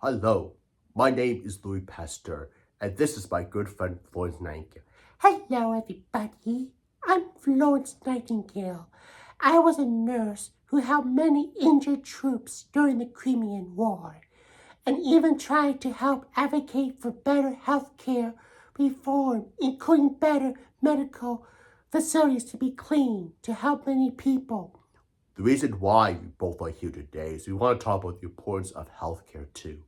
Hello, my name is Louis Pasteur, and this is my good friend Florence Nightingale. Hello, everybody. I'm Florence Nightingale. I was a nurse who helped many injured troops during the Crimean War and even tried to help advocate for better health care reform, including better medical facilities to be clean to help many people. The reason why we both are here today is we want to talk about the importance of healthcare too.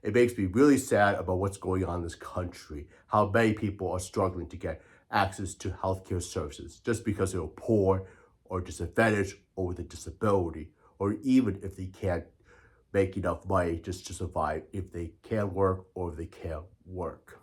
It makes me really sad about what's going on in this country, how many people are struggling to get access to healthcare services just because they're poor or disadvantaged or with a disability, or even if they can't make enough money just to survive if they can't work or if they can't work.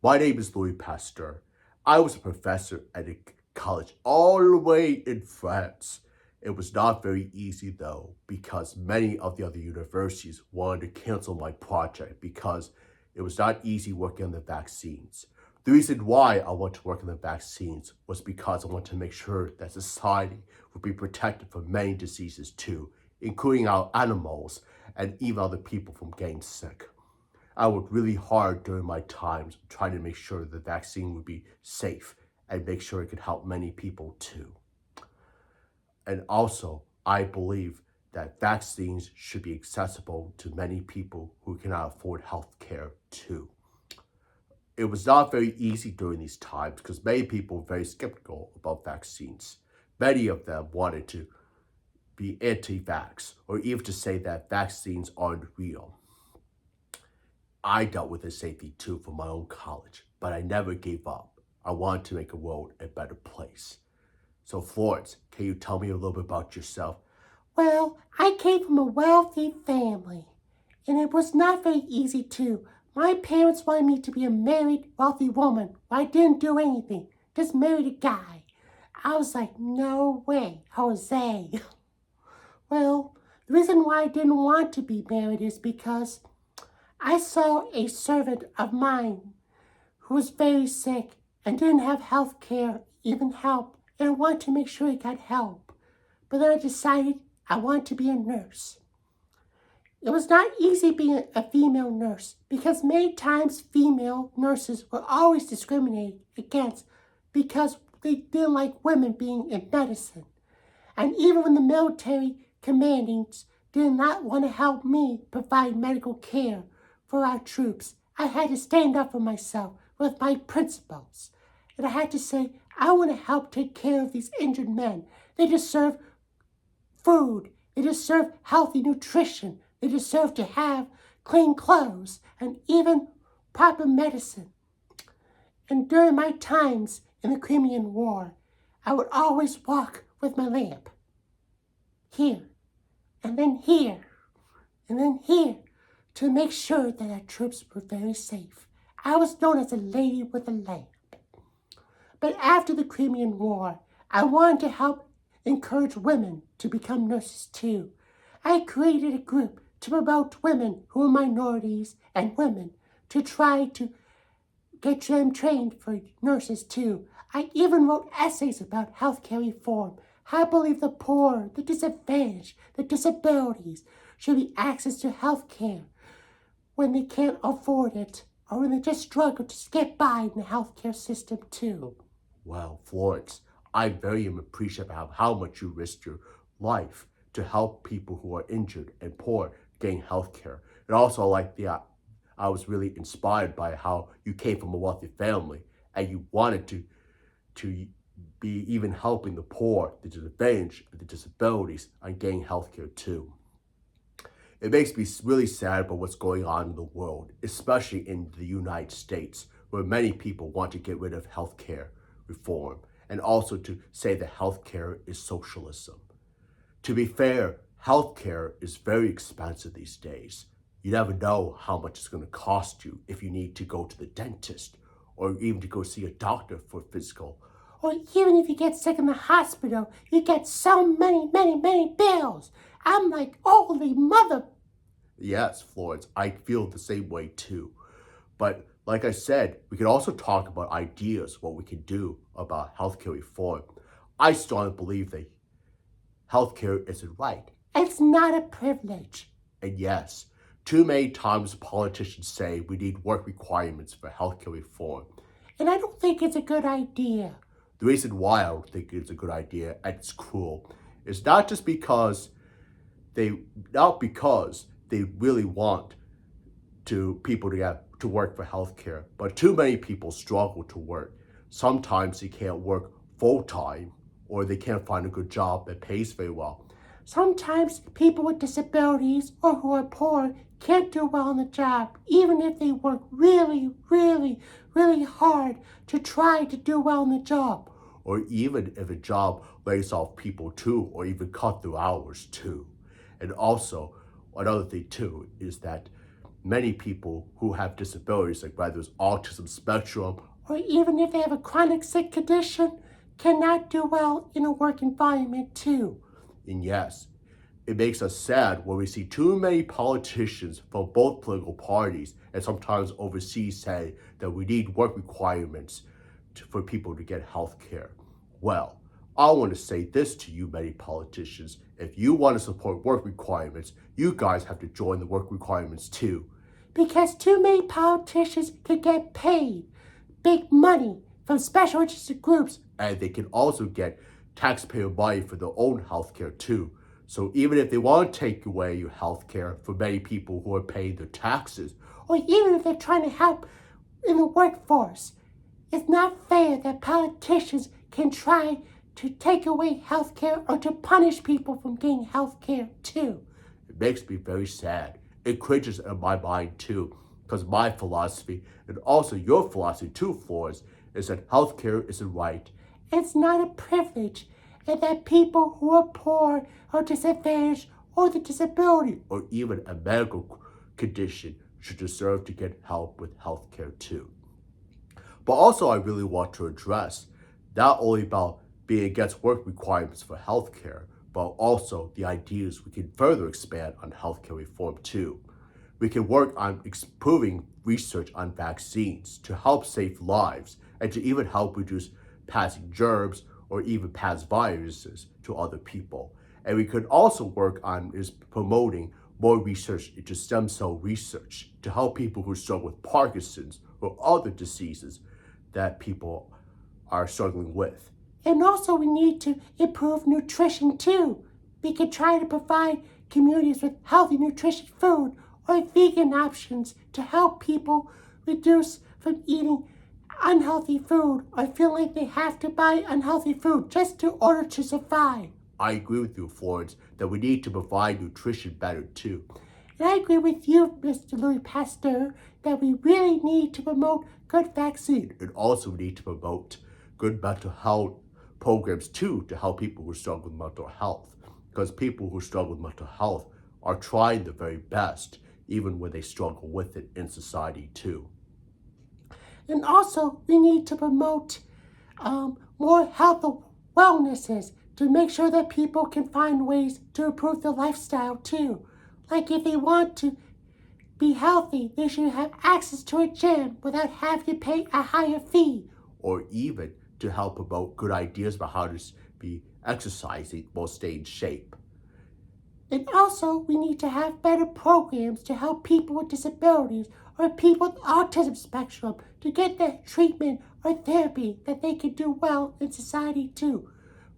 My name is Louis Pasteur. I was a professor at a college all the way in France. It was not very easy though, because many of the other universities wanted to cancel my project because it was not easy working on the vaccines. The reason why I want to work on the vaccines was because I want to make sure that society would be protected from many diseases too, including our animals and even other people from getting sick. I worked really hard during my times trying to make sure the vaccine would be safe and make sure it could help many people too. And also, I believe that vaccines should be accessible to many people who cannot afford health care too. It was not very easy during these times because many people were very skeptical about vaccines. Many of them wanted to be anti-vax or even to say that vaccines aren't real. I dealt with this safety too from my own college, but I never gave up. I wanted to make the world a better place. So Florence, can you tell me a little bit about yourself? Well, I came from a wealthy family, and it was not very easy too. My parents wanted me to be a married, wealthy woman. I didn't do anything, just married a guy. I was like, no way, Jose. Well, the reason why I didn't want to be married is because I saw a servant of mine who was very sick and didn't have health care, even help, and I wanted to make sure he got help. But then I decided I wanted to be a nurse. It was not easy being a female nurse because many times female nurses were always discriminated against because they didn't like women being in medicine. And even when the military commandings did not want to help me provide medical care for our troops, I had to stand up for myself with my principles. And I had to say, I want to help take care of these injured men. They deserve food. They deserve healthy nutrition. They deserve to have clean clothes and even proper medicine. And during my times in the Crimean War, I would always walk with my lamp. Here, and then here, and then here, to make sure that our troops were very safe. I was known as a lady with a lamp. But after the Crimean War, I wanted to help encourage women to become nurses too. I created a group to promote women who are minorities and women to try to get them trained for nurses too. I even wrote essays about healthcare reform. I believe the poor, the disadvantaged, the disabilities should be access to health care when they can't afford it or when they just struggle to get by in the healthcare system too. Well, Florence, I'm very appreciative of how much you risked your life to help people who are injured and poor gain health care. And also, I was really inspired by how you came from a wealthy family and you wanted to be even helping the poor, the disadvantaged, the disabilities, and getting health care too. It makes me really sad about what's going on in the world, especially in the United States, where many people want to get rid of healthcare reform and also to say that healthcare is socialism. To be fair, healthcare is very expensive these days. You never know how much it's going to cost you if you need to go to the dentist or even to go see a doctor for physical. Or even if you get sick in the hospital, you get so many bills. I'm like, holy mother. Yes, Florence, I feel the same way too. But like I said, we could also talk about ideas, what we can do about healthcare reform. I strongly believe that healthcare is a right. It's not a privilege. And yes, Too many times politicians say we need work requirements for healthcare reform. And I don't think it's a good idea. The reason why I don't think it's a good idea and it's cruel is not because they really want people to work for healthcare, but too many people struggle to work. Sometimes they can't work full time or they can't find a good job that pays very well. Sometimes people with disabilities or who are poor can't do well in the job, even if they work really, really, really hard to try to do well in the job. Or even if a job lays off people too, or even cut their hours too. And also, another thing too is that many people who have disabilities, like whether it's autism spectrum, or even if they have a chronic sick condition, cannot do well in a work environment too. And yes, it makes us sad when we see too many politicians from both political parties and sometimes overseas say that we need work requirements for people to get health care. Well, I want to say this to you, many politicians. If you want to support work requirements, you guys have to join the work requirements too. Because too many politicians can get paid big money from special interested groups. And they can also get taxpayer money for their own health care too. So even if they want to take away your health care for many people who are paying their taxes, or even if they're trying to help in the workforce, it's not fair that politicians can try to take away health care or to punish people from getting health care too. It makes me very sad. It cringes in my mind too, because my philosophy, and also your philosophy too, Florence, is that healthcare is a right. It's not a privilege, and that people who are poor or disadvantaged or the disability or even a medical condition should deserve to get help with healthcare too. But also I really want to address not only about being against work requirements for healthcare, but also the ideas we can further expand on healthcare reform too. We can work on improving research on vaccines to help save lives and to even help reduce passing germs or even pass viruses to other people. And we could also work on promoting more research into stem cell research to help people who struggle with Parkinson's or other diseases that people are struggling with. And also we need to improve nutrition too. We could try to provide communities with healthy nutritious food or vegan options to help people reduce from eating unhealthy food or feel like they have to buy unhealthy food just in order to survive. I agree with you, Florence, that we need to provide nutrition better too. And I agree with you, Mr. Louis Pasteur, that we really need to promote good vaccine. And also we need to promote good mental health programs too to help people who struggle with mental health. Because people who struggle with mental health are trying their very best, even when they struggle with it in society too. And also we need to promote more health wellnesses to make sure that people can find ways to improve their lifestyle too. Like if they want to be healthy, they should have access to a gym without having to pay a higher fee. Or even to help promote good ideas about how to be exercising while staying in shape. And also, we need to have better programs to help people with disabilities or people with autism spectrum to get the treatment or therapy that they can do well in society too.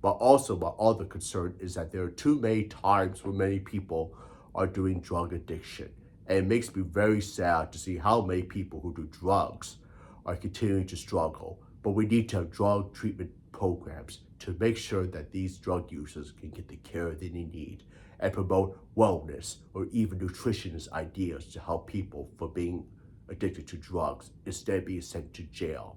But also my other concern is that there are too many times where many people are doing drug addiction. And it makes me very sad to see how many people who do drugs are continuing to struggle. But we need to have drug treatment programs to make sure that these drug users can get the care they need and promote wellness or even nutritionist ideas to help people from being addicted to drugs instead of being sent to jail.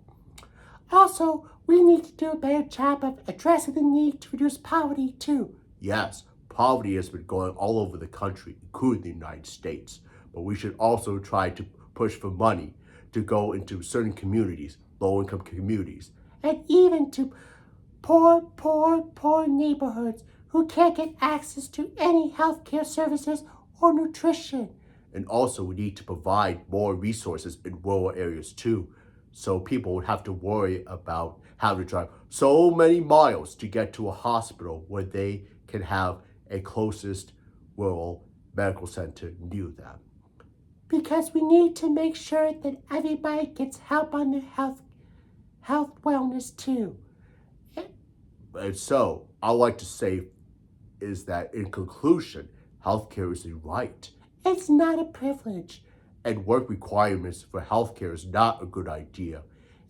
Also, we need to do a better job of addressing the need to reduce poverty too. Yes, poverty has been going all over the country, including the United States. But we should also try to push for money to go into certain communities, low-income communities. And even to poor neighborhoods who can't get access to any healthcare services or nutrition. And also we need to provide more resources in rural areas too, so people would have to worry about having to drive so many miles to get to a hospital where they can have a closest rural medical center near them. because we need to make sure that everybody gets help on their health wellness too. And so, I like to say is that in conclusion, healthcare is a right, It's not a privilege. and work requirements for healthcare is not a good idea.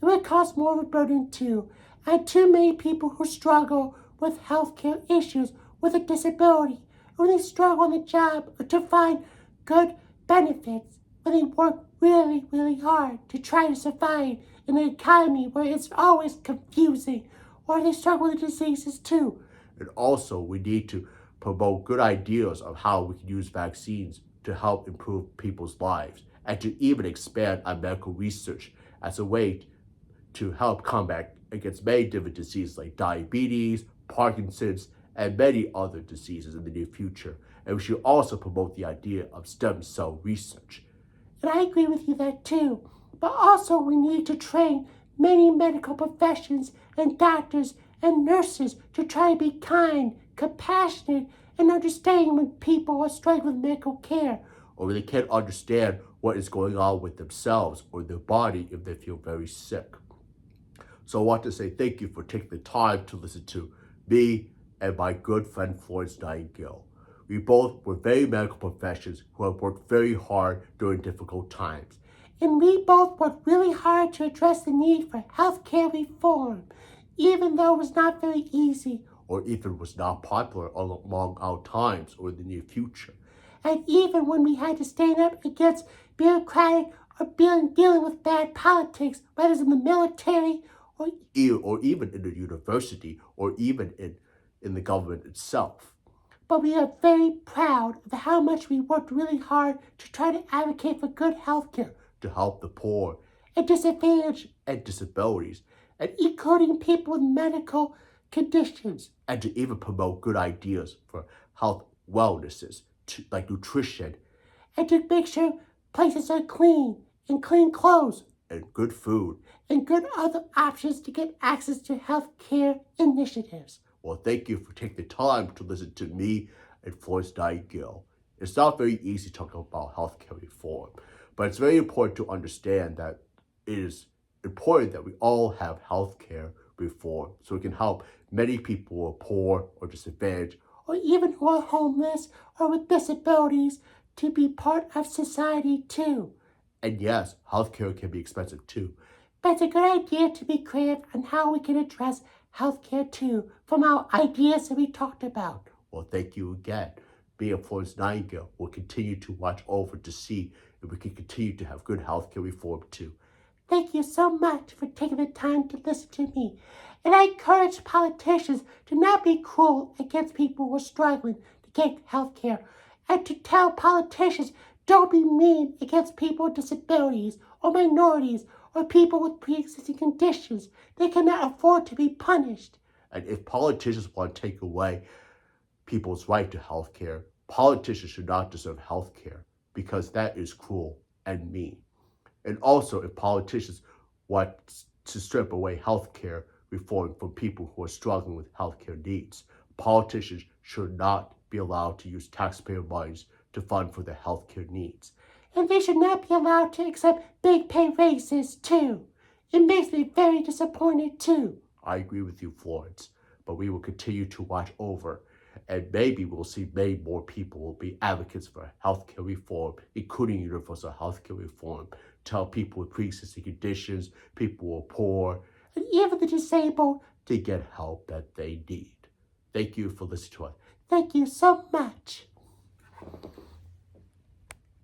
It would cause more of a burden too, and too many people who struggle with healthcare issues with a disability, or they struggle on the job or to find good benefits when they work really, really hard to try to survive in an economy where it's always confusing, or they struggle with diseases too. And also, we need to promote good ideas of how we can use vaccines to help improve people's lives, and to even expand on medical research as a way to help combat against many different diseases like diabetes, Parkinson's, and many other diseases in the near future. And we should also promote the idea of stem cell research. And I agree with you that too. But also we need to train many medical professions and doctors and nurses to try to be kind, compassionate, and understanding when people are struggling with medical care. Or they can't understand what is going on with themselves or their body if they feel very sick. So I want to say thank you for taking the time to listen to me and my good friend Florence Nightingale. We both were very medical professions who have worked very hard during difficult times. And we both worked really hard to address the need for healthcare reform, even though it was not very easy. Or even was not popular among our times or in the near future. And even when we had to stand up against bureaucratic or dealing with bad politics, whether it's in the military or even in the university or even in the government itself. But we are very proud of how much we worked really hard to try to advocate for good health care, to help the poor and disadvantaged, and disabilities, and including people with medical conditions, and to even promote good ideas for health wellnesses, like nutrition, and to make sure places are clean, and clean clothes, and good food, and good other options to get access to health care initiatives. Well, thank you for taking the time to listen to me and Florence Nightingale. It's not very easy talking about healthcare reform, but it's very important to understand that it is important that we all have healthcare reform so we can help many people who are poor or disadvantaged, or even who are homeless or with disabilities, to be part of society too. And yes, healthcare can be expensive too. But it's a good idea to be creative on how we can address healthcare too, from our ideas that we talked about. Well, thank you again. Me and Florence Nightingale will continue to watch over to see if we can continue to have good healthcare reform too. Thank you so much for taking the time to listen to me. And I encourage politicians to not be cruel against people who are struggling to get health care, and to tell politicians don't be mean against people with disabilities or minorities or people with pre-existing conditions. They cannot afford to be punished. And if politicians want to take away people's right to health care, politicians should not deserve health care because that is cruel and mean. And also, if politicians want to strip away health care reform from people who are struggling with health care needs, politicians should not be allowed to use taxpayer monies to fund for their health care needs. And they should not be allowed to accept big pay raises too. It makes me very disappointed too. I agree with you, Florence, but we will continue to watch over, and maybe we'll see many more people will be advocates for healthcare reform, including universal healthcare reform, to help people with pre-existing conditions, people who are poor, And even the disabled. to get help that they need. Thank you for listening to us. Thank you so much.